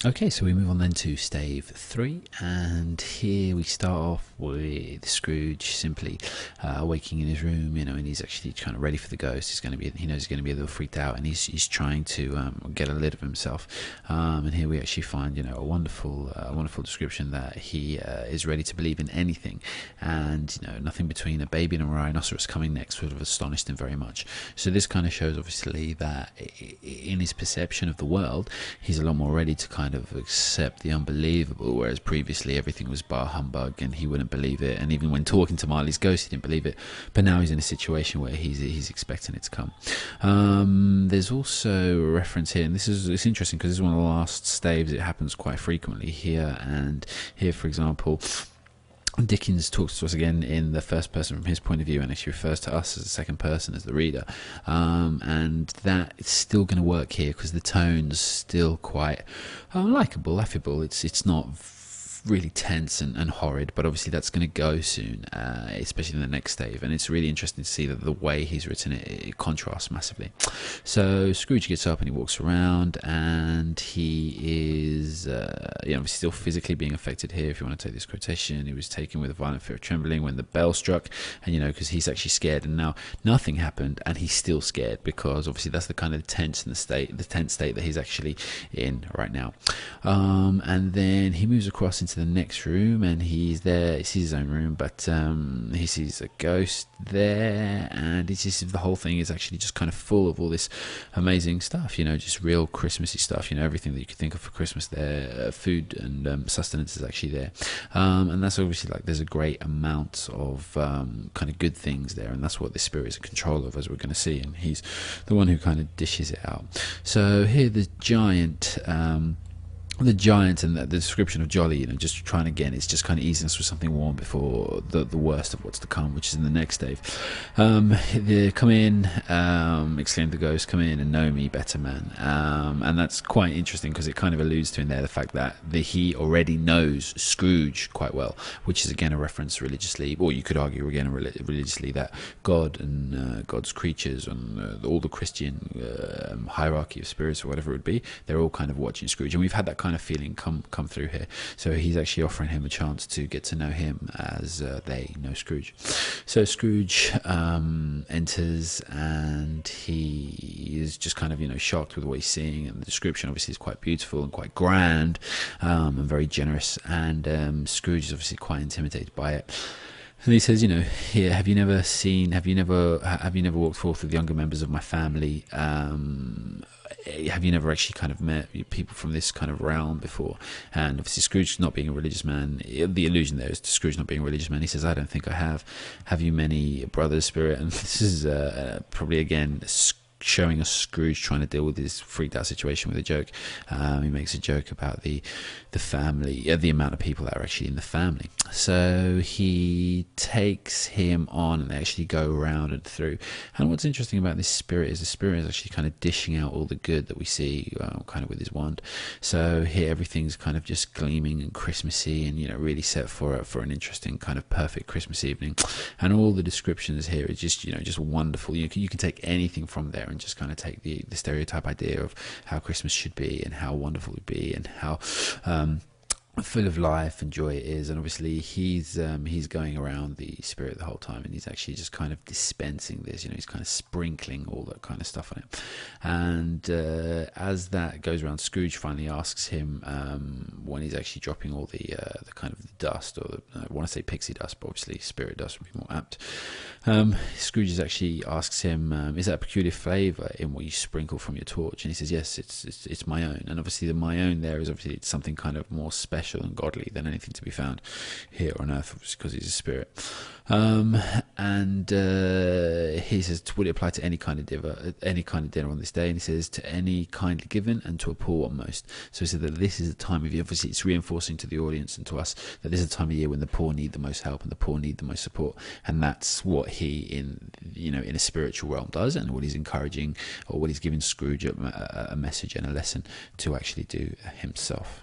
Okay, so we move on then to Stave 3, and here we start off with Scrooge simply waking in his room, and he's actually kind of ready for the ghost. He knows he's going to be a little freaked out, and he's trying to get a lid of himself. And here we actually find, a wonderful description that he is ready to believe in anything, and nothing between a baby and a rhinoceros coming next would have astonished him very much. So this kind of shows, obviously, that in his perception of the world, he's a lot more ready to kind of accept the unbelievable, whereas previously everything was bar humbug and he wouldn't believe it. And even when talking to Marley's ghost, he didn't believe it. But now he's in a situation where he's expecting it to come. There's also a reference here, and it's interesting because this is one of the last staves. It happens quite frequently here, and here, for example, Dickens talks to us again in the first person from his point of view, and actually refers to us as the second person, as the reader, and that it's still going to work here because the tone's still quite likeable, affable. It's not really tense and horrid, but obviously that's going to go soon, especially in the next stave, and it's really interesting to see that the way he's written it contrasts massively. So Scrooge gets up and he walks around, and he is obviously still physically being affected here. If you want to take this quotation, he was taken with a violent fear of trembling when the bell struck, and because he's actually scared, and now nothing happened and he's still scared, because obviously that's the kind of tense state that he's actually in right now. And then he moves across into the next room, and he's there. He sees his own room, but he sees a ghost there, and it's just, the whole thing is actually just kind of full of all this amazing stuff, just real Christmassy stuff, everything that you could think of for Christmas there. Food and sustenance is actually there, and that's obviously, like, there's a great amount of kind of good things there, and that's what the spirit is in control of, as we're going to see, and he's the one who kind of dishes it out. So here the giant and the description of Jolly, just trying again, it's just kind of easing us with something warm before the worst of what's to come, which is in the next stave. They come in, exclaimed the ghost, come in and know me better, man. And that's quite interesting because it kind of alludes to in there the fact that he already knows Scrooge quite well, which is again a reference religiously, or you could argue again religiously, that God and God's creatures and all the Christian hierarchy of spirits, or whatever it would be, they're all kind of watching Scrooge, and we've had that kind of feeling come through here. So he's actually offering him a chance to get to know him as they know Scrooge. So Scrooge enters, and he is just kind of shocked with what he's seeing, and the description obviously is quite beautiful and quite grand, and very generous, and Scrooge is obviously quite intimidated by it. And he says, here, have you never walked forth with younger members of my family? Have you never actually kind of met people from this kind of realm before? And obviously Scrooge not being a religious man, the allusion there is to Scrooge not being a religious man. He says, I don't think I have. Have you many brothers, Spirit? And this is probably again showing us Scrooge trying to deal with his freaked out situation with a joke. He makes a joke about the family, the amount of people that are actually in the family. So he takes him on, and they actually go around and through. And what's interesting about this spirit is the spirit is actually kind of dishing out all the good that we see, kind of with his wand. So here everything's kind of just gleaming and Christmassy, and really set for an interesting kind of perfect Christmas evening. And all the descriptions here is just just wonderful. You can take anything from there and just kind of take the stereotype idea of how Christmas should be and how wonderful it would be and how full of life and joy it is. And obviously he's going around the spirit the whole time, and he's actually just kind of dispensing this, he's kind of sprinkling all that kind of stuff on it. And as that goes around, Scrooge finally asks him, when he's actually dropping all the kind of dust, or I want to say pixie dust, but obviously spirit dust would be more apt. Scrooge actually asks him, is that a peculiar flavour in what you sprinkle from your torch? And he says, yes, it's my own. And obviously the my own there is obviously it's something kind of more special and godly than anything to be found here on earth, because he's a spirit. And he says, would it apply to any kind of dinner on this day? And he says, to any kindly given and to a poor one most. So he said that this is a time of year, obviously it's reinforcing to the audience and to us that this is a time of year when the poor need the most help and the poor need the most support. And that's what he in a spiritual realm does, and what he's encouraging, or what he's giving Scrooge a message and a lesson to actually do himself.